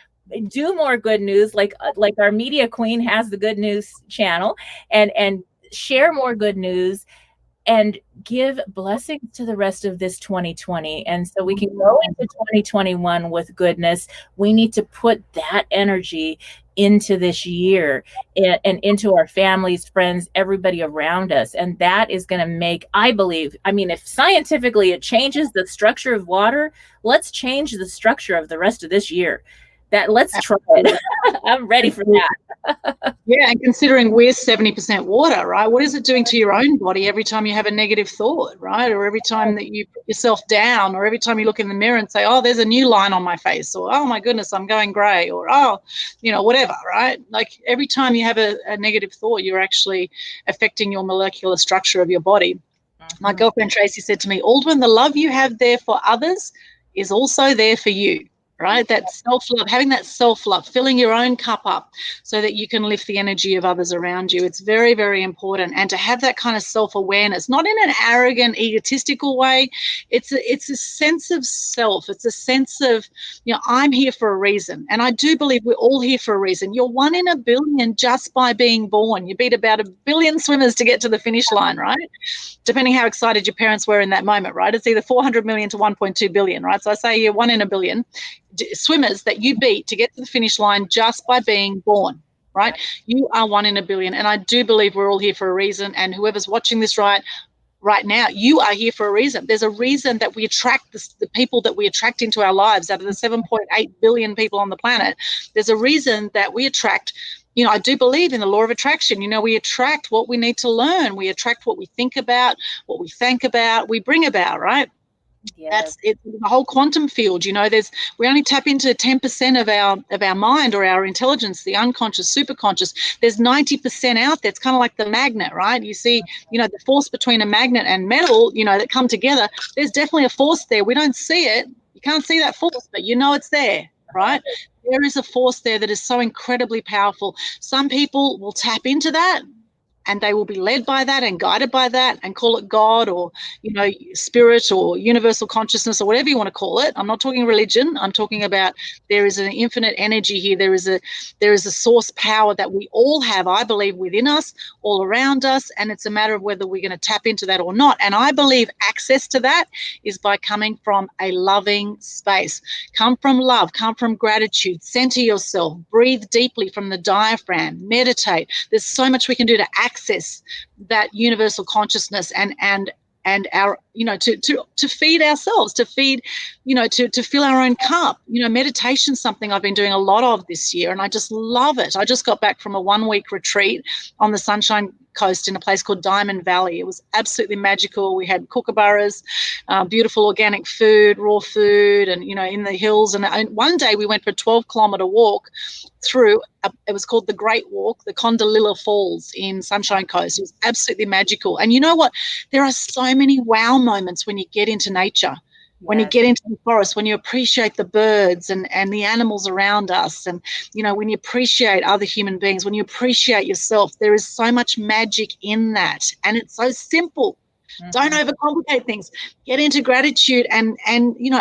do more good news, like our media queen has the good news channel, and share more good news and give blessings to the rest of this 2020. And so we can go into 2021 with goodness. We need to put that energy into this year and into our families, friends, everybody around us. And that is going to make, I believe, if scientifically it changes the structure of water, let's change the structure of the rest of this year. Let's try it. I'm ready for that. Yeah, and considering we're 70% water, right? What is it doing to your own body every time you have a negative thought, right? Or every time that you put yourself down, or every time you look in the mirror and say, oh, there's a new line on my face, or oh my goodness, I'm going gray, or oh, whatever, right? Like every time you have a negative thought, you're actually affecting your molecular structure of your body. My girlfriend Tracy said to me, Aldwyn, the love you have there for others is also there for you. Right? That self-love, having that self-love, filling your own cup up so that you can lift the energy of others around you. It's very, very important. And to have that kind of self-awareness, not in an arrogant, egotistical way. It's a sense of self. It's a sense of, I'm here for a reason. And I do believe we're all here for a reason. You're 1 in a billion just by being born. You beat about 1 billion swimmers to get to the finish line, right? Depending how excited your parents were in that moment, right? It's either 400 million to 1.2 billion, right? So I say you're 1 in a billion swimmers that you beat to get to the finish line just by being born, right? You are 1 in a billion. And I do believe we're all here for a reason. And whoever's watching this right now, you are here for a reason. There's a reason that we attract the people that we attract into our lives. Out of the 7.8 billion people on the planet, there's a reason that we attract. I do believe in the law of attraction. We attract what we need to learn. We attract what we think about, what we think about, we bring about, right? Yes. That's it. The whole quantum field, we only tap into 10% of our mind or our intelligence, the unconscious, superconscious. There's 90% out there. It's kind of like the magnet, right? You see, the force between a magnet and metal, that come together. There's definitely a force there. We don't see it. You can't see that force, but it's there, right? There is a force there that is so incredibly powerful. Some people will tap into that and they will be led by that and guided by that, and call it God or, spirit or universal consciousness or whatever you want to call it. I'm not talking religion. I'm talking about there is an infinite energy here. There is a source power that we all have, I believe, within us, all around us, and it's a matter of whether we're going to tap into that or not. And I believe access to that is by coming from a loving space. Come from love, come from gratitude, center yourself, breathe deeply from the diaphragm, meditate. There's so much we can do to access that universal consciousness and our, to feed ourselves, to feed, to fill our own cup. Meditation's something I've been doing a lot of this year, and I just love it. I just got back from a 1-week retreat on the Sunshine Coast in a place called Diamond Valley. It was absolutely magical. We had kookaburras, beautiful organic food, raw food, and, in the hills. And one day we went for a 12-kilometer walk through, it was called the Great Walk, the Condalilla Falls in Sunshine Coast. It was absolutely magical. And you know what? There are so many wow moments when you get into nature. When you get into the forest, when you appreciate the birds and the animals around us, and, when you appreciate other human beings, when you appreciate yourself, there is so much magic in that. And it's so simple. Mm-hmm. Don't overcomplicate things. Get into gratitude and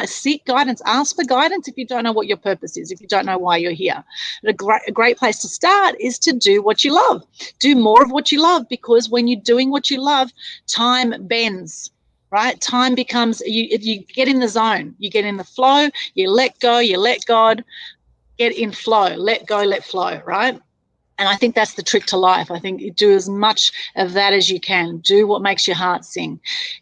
seek guidance. Ask for guidance if you don't know what your purpose is, if you don't know why you're here. A great place to start is to do what you love. Do more of what you love, because when you're doing what you love, time bends. Right? Time becomes, you get in the zone, you get in the flow, you let go, you let God, get in flow, let go, let flow, right? And I think that's the trick to life. I think you do as much of that as you can. Do what makes your heart sing,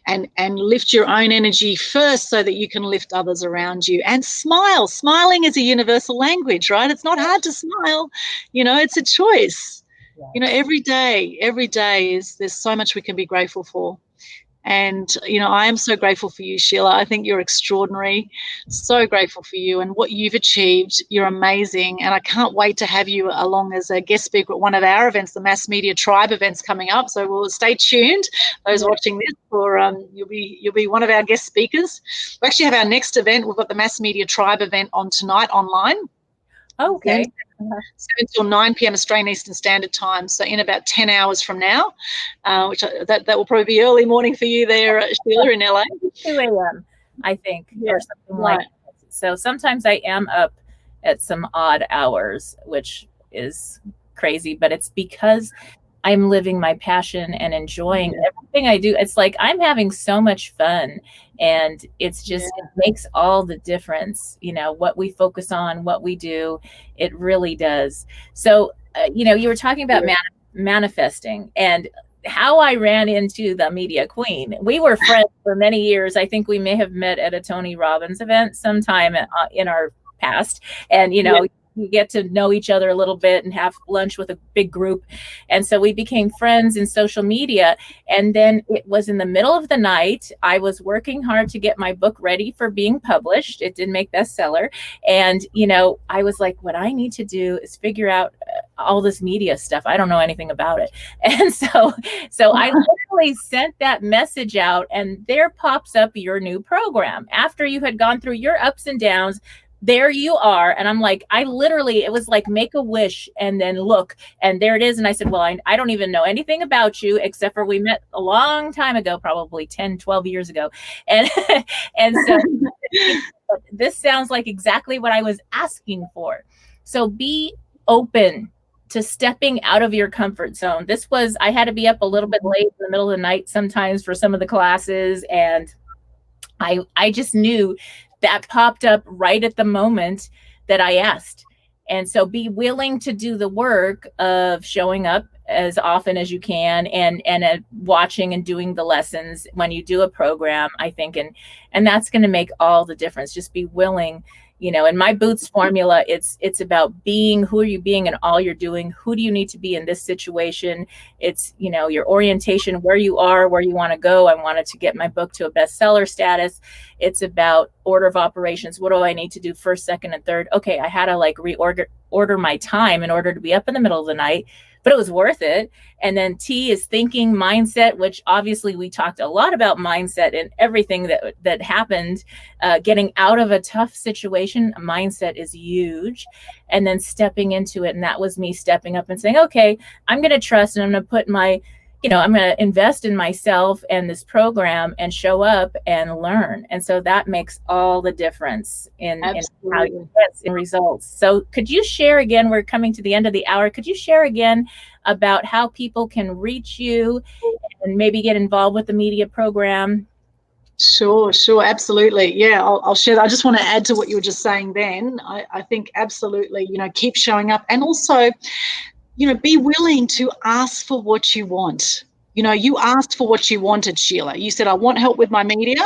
and lift your own energy first so that you can lift others around you. And smile. Smiling is a universal language, right? It's not hard to smile. It's a choice. Yeah. Every day there's so much we can be grateful for. And, I am so grateful for you, Sheila. I think you're extraordinary. So grateful for you and what you've achieved. You're amazing. And I can't wait to have you along as a guest speaker at one of our events, the Mass Media Tribe events coming up. So we'll stay tuned. Those watching this, or you'll be one of our guest speakers. We actually have our next event. We've got the Mass Media Tribe event on tonight online. Okay. 7 till 9 p.m. Australian Eastern Standard Time, so in about 10 hours from now, which that will probably be early morning for you there, Sheila, in LA. 2 a.m., I think, or something like that. So sometimes I am up at some odd hours, which is crazy, but it's because I'm living my passion and enjoying everything I do. It's like I'm having so much fun, and it's just, it makes all the difference, what we focus on, what we do, it really does. So, you were talking about manifesting and how I ran into the media queen. We were friends for many years. I think we may have met at a Tony Robbins event sometime in our past. And, you get to know each other a little bit and have lunch with a big group. And so we became friends in social media. And then it was in the middle of the night. I was working hard to get my book ready for being published. It didn't make bestseller. And, I was like, what I need to do is figure out all this media stuff. I don't know anything about it. And so I literally sent that message out, and there pops up your new program. After you had gone through your ups and downs, there you are. And I'm like, it was like make a wish and then look, and there it is. And I said, well, I don't even know anything about you except for we met a long time ago, probably 10, 12 years ago. And so this sounds like exactly what I was asking for. So be open to stepping out of your comfort zone. I had to be up a little bit late in the middle of the night sometimes for some of the classes. And I just knew that popped up right at the moment that I asked. And so be willing to do the work of showing up as often as you can and watching and doing the lessons when you do a program, I think. And that's going to make all the difference. Just be willing. In my Boots formula, it's about being who are you being and all you're doing. Who do you need to be in this situation? It's, your orientation, where you are, where you want to go. I wanted to get my book to a bestseller status. It's about order of operations. What do I need to do first, second, and third? Okay, I had to reorder my time in order to be up in the middle of the night but it was worth it. And then T is thinking, mindset, which obviously we talked a lot about mindset and everything that happened, getting out of a tough situation. Mindset is huge. And then stepping into it. And that was me stepping up and saying, okay, I'm going to trust, and I'm going to put I'm going to invest in myself and this program and show up and learn. And so that makes all the difference in how you get in results. So could you share again, we're coming to the end of the hour, could you share again about how people can reach you and maybe get involved with the media program? Sure, absolutely. Yeah, I'll share that. I just want to add to what you were just saying then. I think absolutely, keep showing up, and also, be willing to ask for what you want. You asked for what you wanted, Sheila. You said, I want help with my media,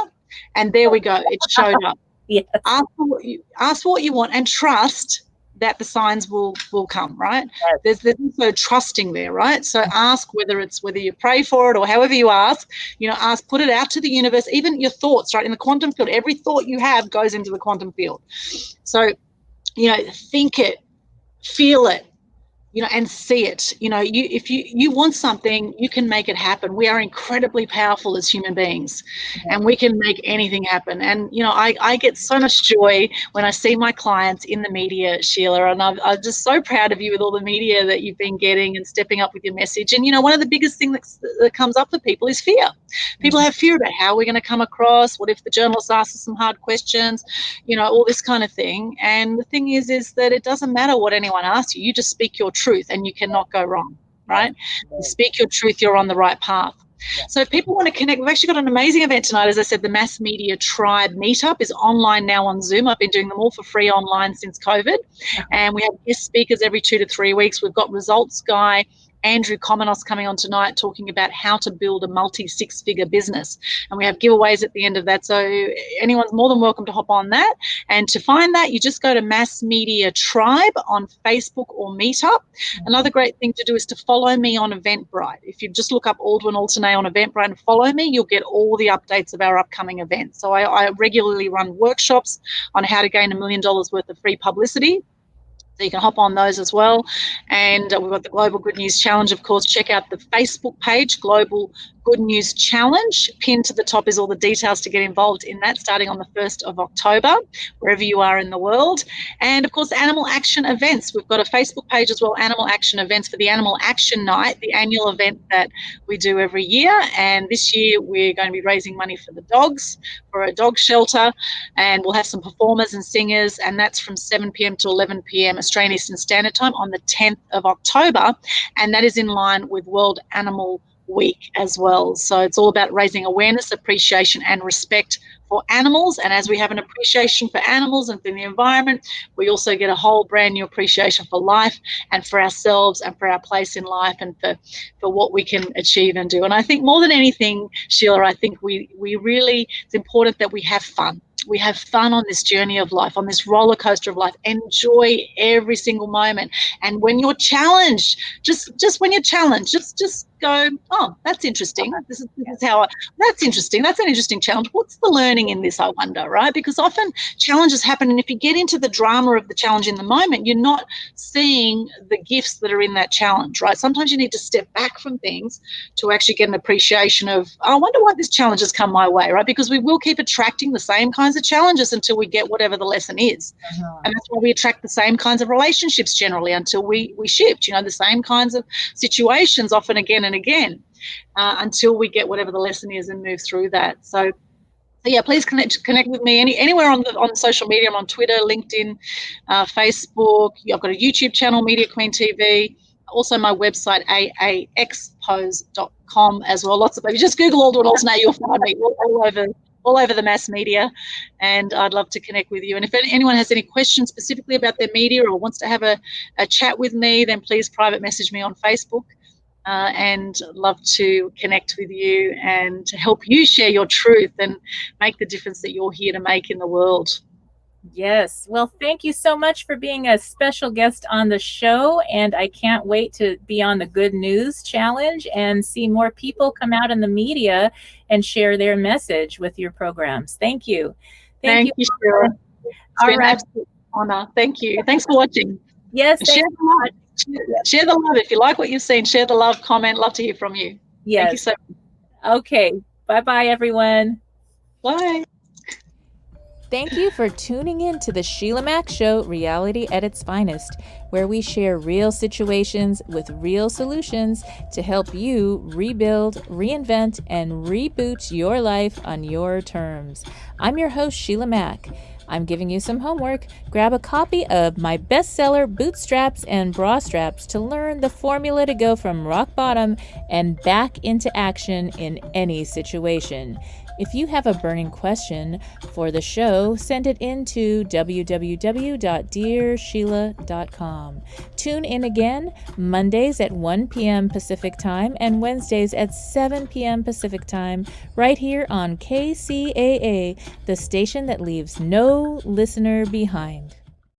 and there we go. It showed up. Yes. Ask for what you want, and trust that the signs will come, right? Yes. There's also trusting there, right? So ask whether you pray for it or however you ask, ask, put it out to the universe, even your thoughts, right? In the quantum field, every thought you have goes into the quantum field. So, think it, feel it, and see it. If you want something, you can make it happen. We are incredibly powerful as human beings, and we can make anything happen. And, I get so much joy when I see my clients in the media, Sheila, and I'm just so proud of you with all the media that you've been getting and stepping up with your message. And, one of the biggest things that comes up for people is fear. People have fear about how we're going to come across. What if the journalist asks us some hard questions, all this kind of thing. And the thing is that it doesn't matter what anyone asks you. You just speak your truth, and you cannot go wrong, right? You speak your truth, you're on the right path. So if people want to connect, we've actually got an amazing event tonight. As I said, the Mass Media Tribe Meetup is online now on Zoom. I've been doing them all for free online since COVID. And we have guest speakers every 2 to 3 weeks. We've got results guy Andrew Komenos coming on tonight talking about how to build a multi-six-figure business. And we have giveaways at the end of that. So anyone's more than welcome to hop on that. And to find that, you just go to Mass Media Tribe on Facebook or Meetup. Another great thing to do is to follow me on Eventbrite. If you just look up Aldwyn Altuney on Eventbrite and follow me, you'll get all the updates of our upcoming events. So I regularly run workshops on how to gain $1 million worth of free publicity. So you can hop on those as well. And we've got the Global Good News Challenge, of course. Check out the Facebook page, Global Good News Challenge. Pinned to the top is all the details to get involved in that, starting on the 1st of October, wherever you are in the world. And, of course, Animal Action Events. We've got a Facebook page as well, Animal Action Events, for the Animal Action Night, the annual event that we do every year. And this year we're going to be raising money for the dogs, for a dog shelter. And we'll have some performers and singers, and that's from 7 p.m. to 11 p.m. Australian Eastern Standard Time on the 10th of October. And that is in line with World Animal Week as well. So it's all about raising awareness, appreciation and respect for animals. And as we have an appreciation for animals and for the environment, we also get a whole brand new appreciation for life and for ourselves and for our place in life and for what we can achieve and do. And I think more than anything, Sheila, I think we really, it's important that we have fun. We have fun on this journey of life, on this roller coaster of life. Enjoy every single moment. And when you're challenged, just when you're challenged, just go, oh, that's interesting. This is how that's interesting. That's an interesting challenge. What's the learning in this, I wonder, right? Because often challenges happen, and if you get into the drama of the challenge in the moment, you're not seeing the gifts that are in that challenge, right? Sometimes you need to step back from things to actually get an appreciation of, oh, I wonder why this challenge has come my way, right? Because we will keep attracting the same kinds of challenges until we get whatever the lesson is. And that's why we attract the same kinds of relationships generally until we shift, the same kinds of situations often again and again until we get whatever the lesson is and move through that. So yeah, please connect with me anywhere on social media. I'm on Twitter, LinkedIn, Facebook. I've got a YouTube channel, Media Queen TV. Also my website, aaxpose.com as well. Lots of, if you just Google Aldwyn Altuney, you'll find me all over the mass media, and I'd love to connect with you. And if anyone has any questions specifically about their media or wants to have a chat with me, then please private message me on Facebook. And love to connect with you and to help you share your truth and make the difference that you're here to make in the world. Yes. Well, thank you so much for being a special guest on the show. And I can't wait to be on the Good News Challenge and see more people come out in the media and share their message with your programs. Thank you. Thank you, Sheila. It's been an absolute honor. Thank you. Thanks for watching. Yes. And share the love. Share the love. If you like what you've seen, share the love, comment. Love to hear from you. Yes. Thank you so much. Okay. Bye-bye, everyone. Bye. Thank you for tuning in to the Sheila Mack Show, Reality at its Finest, where we share real situations with real solutions to help you rebuild, reinvent, and reboot your life on your terms. I'm your host, Sheila Mack. I'm giving you some homework. Grab a copy of my bestseller, Bootstraps and Bra Straps, to learn the formula to go from rock bottom and back into action in any situation. If you have a burning question for the show, send it in to www.dearsheila.com. Tune in again Mondays at 1 p.m. Pacific Time and Wednesdays at 7 p.m. Pacific Time, right here on KCAA, the station that leaves no listener behind.